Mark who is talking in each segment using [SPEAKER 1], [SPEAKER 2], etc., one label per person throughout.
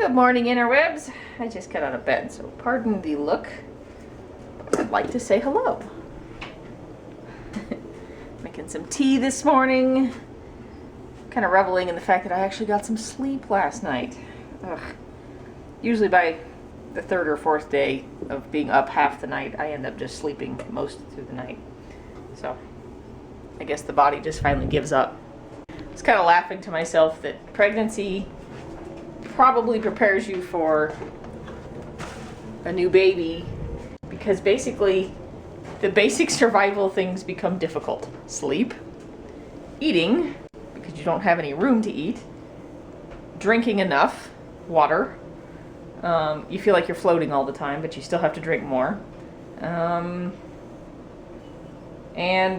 [SPEAKER 1] Good morning, interwebs. I just got out of bed, so pardon the look. I'd like to say hello. Making some tea this morning. Kind of reveling in the fact that I actually got some sleep last night. Ugh. Usually by the third or fourth day of being up half the night, I end up just sleeping most through the night. So I guess the body just finally gives up. I was kind of laughing to myself that pregnancy probably prepares you for a new baby, because basically the basic survival things become difficult. Sleep, eating, because you don't have any room to eat, drinking enough water. You feel like you're floating all the time, but you still have to drink more. And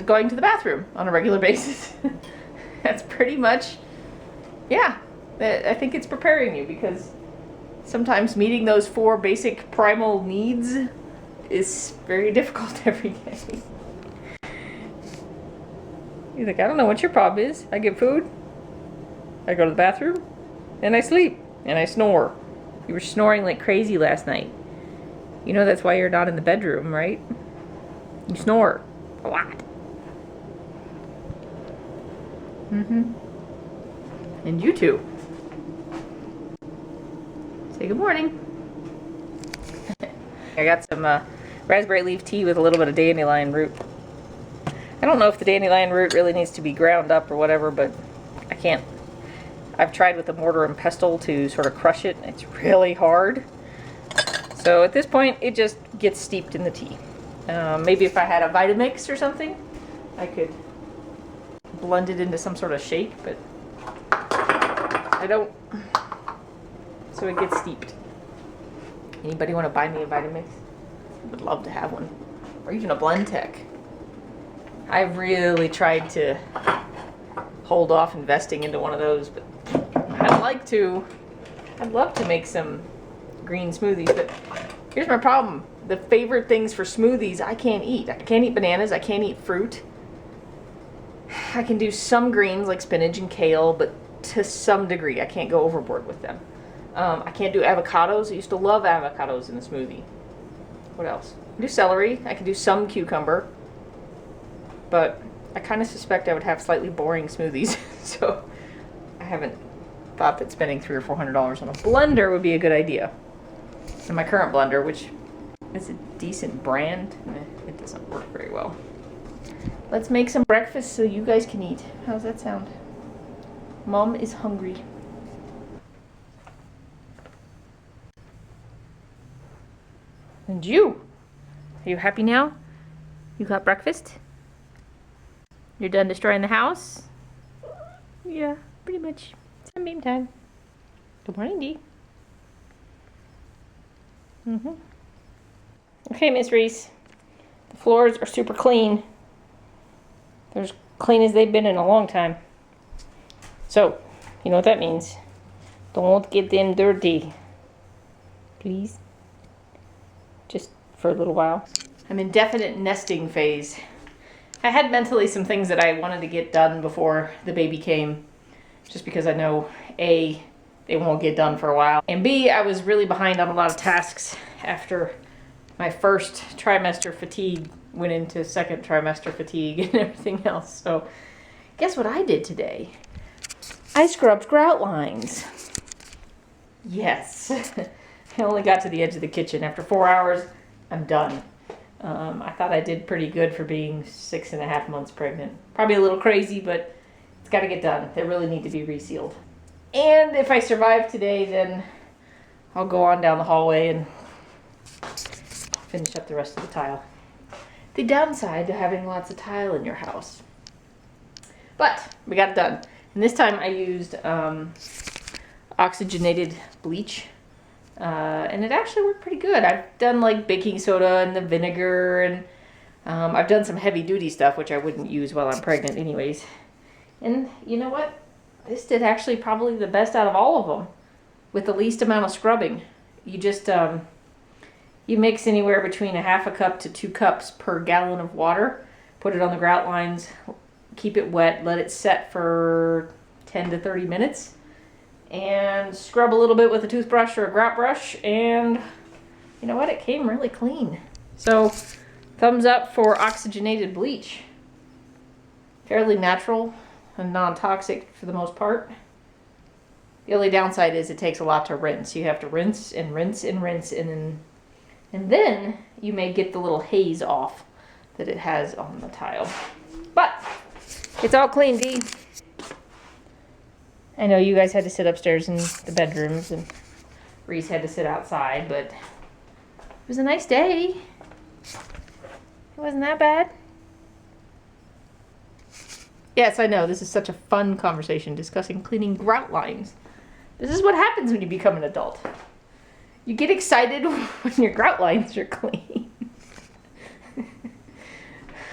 [SPEAKER 1] going to the bathroom on a regular basis. That's pretty much, yeah, I think it's preparing you, because sometimes meeting those 4 basic primal needs is very difficult every day. You're like, I don't know what your problem is. I get food, I go to the bathroom, and I sleep, and I snore. You were snoring like crazy last night. You know that's why you're not in the bedroom, right? You snore a lot. And you too. Say good morning. I got some raspberry leaf tea with a little bit of dandelion root. I don't know if the dandelion root really needs to be ground up or whatever, but I can't. I've tried with a mortar and pestle to sort of crush it. It's really hard. So at this point, it just gets steeped in the tea. Maybe if I had a Vitamix or something, I could blend it into some sort of shake, but I don't. So it gets steeped. Anybody want to buy me a Vitamix? I would love to have one. Or even a Blendtec. I've really tried to hold off investing into one of those, but I'd like to. I'd love to make some green smoothies, but here's my problem. The favorite things for smoothies I can't eat. I can't eat bananas, I can't eat fruit. I can do some greens like spinach and kale, but to some degree. I can't go overboard with them. I can't do avocados. I used to love avocados in a smoothie. What else? I can do celery. I can do some cucumber. But I kind of suspect I would have slightly boring smoothies. So I haven't thought that spending $300 or $400 on a blender would be a good idea. And my current blender, which is a decent brand, it doesn't work very well. Let's make some breakfast so you guys can eat. How's that sound? Mom is hungry. And you? Are you happy now? You got breakfast? You're done destroying the house? Yeah, pretty much. Sunbeam time. Good morning, Dee. Okay, Miss Reese. The floors are super clean. They're as clean as they've been in a long time. So, you know what that means. Don't get them dirty. Please. Just for a little while. I'm in definite nesting phase. I had mentally some things that I wanted to get done before the baby came, just because I know A, they won't get done for a while, and B, I was really behind on a lot of tasks after my first trimester fatigue went into second trimester fatigue and everything else. So guess what I did today? I scrubbed grout lines. Yes. I only got to the edge of the kitchen. After 4 hours, I'm done. I thought I did pretty good for being 6.5 months pregnant. Probably a little crazy, but it's got to get done. They really need to be resealed. And if I survive today, then I'll go on down the hallway and finish up the rest of the tile. The downside to having lots of tile in your house. But we got it done. And this time I used oxygenated bleach. And it actually worked pretty good. I've done like baking soda and the vinegar, and I've done some heavy duty stuff, which I wouldn't use while I'm pregnant anyways. And you know what? This did actually probably the best out of all of them, with the least amount of scrubbing. You just, you mix anywhere between 1/2 cup to 2 cups per gallon of water, put it on the grout lines, keep it wet, let it set for 10 to 30 minutes, and scrub a little bit with a toothbrush or a grout brush, and you know what? It came really clean. So, thumbs up for oxygenated bleach. Fairly natural and non-toxic for the most part. The only downside is it takes a lot to rinse. You have to rinse and rinse and rinse, and then you may get the little haze off that it has on the tile. But it's all clean, Dee. I know you guys had to sit upstairs in the bedrooms, and Reese had to sit outside, but it was a nice day. It wasn't that bad. Yes, I know, this is such a fun conversation discussing cleaning grout lines. This is what happens when you become an adult. You get excited when your grout lines are clean.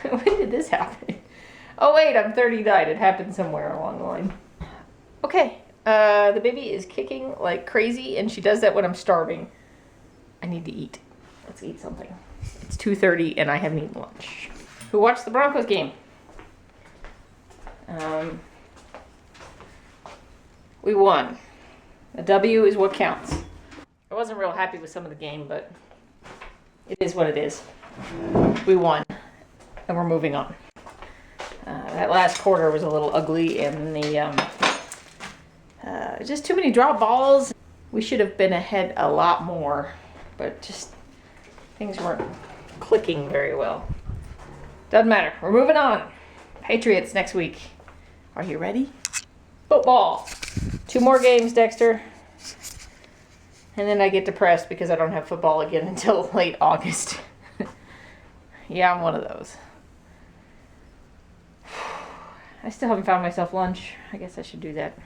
[SPEAKER 1] When did this happen? Oh wait, I'm 39. It happened somewhere along the line. Okay, the baby is kicking like crazy, and she does that when I'm starving. I need to eat. Let's eat something. It's 2:30 and I haven't eaten lunch. Who watched the Broncos game? We won. A W is what counts. I wasn't real happy with some of the game, but it is what it is. We won, and we're moving on. That last quarter was a little ugly, and just too many drop balls. We should have been ahead a lot more, but just things weren't clicking very well. Doesn't matter. We're moving on. Patriots next week. Are you ready? Football. 2 more games, Dexter. And then I get depressed because I don't have football again until late August. Yeah, I'm one of those. I still haven't found myself lunch. I guess I should do that.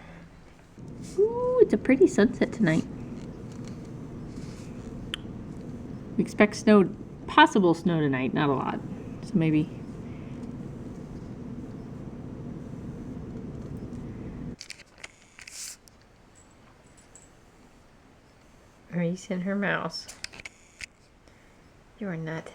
[SPEAKER 1] Ooh, it's a pretty sunset tonight. We expect snow, possible snow tonight, not a lot. So maybe. Reese and her mouse. You are not.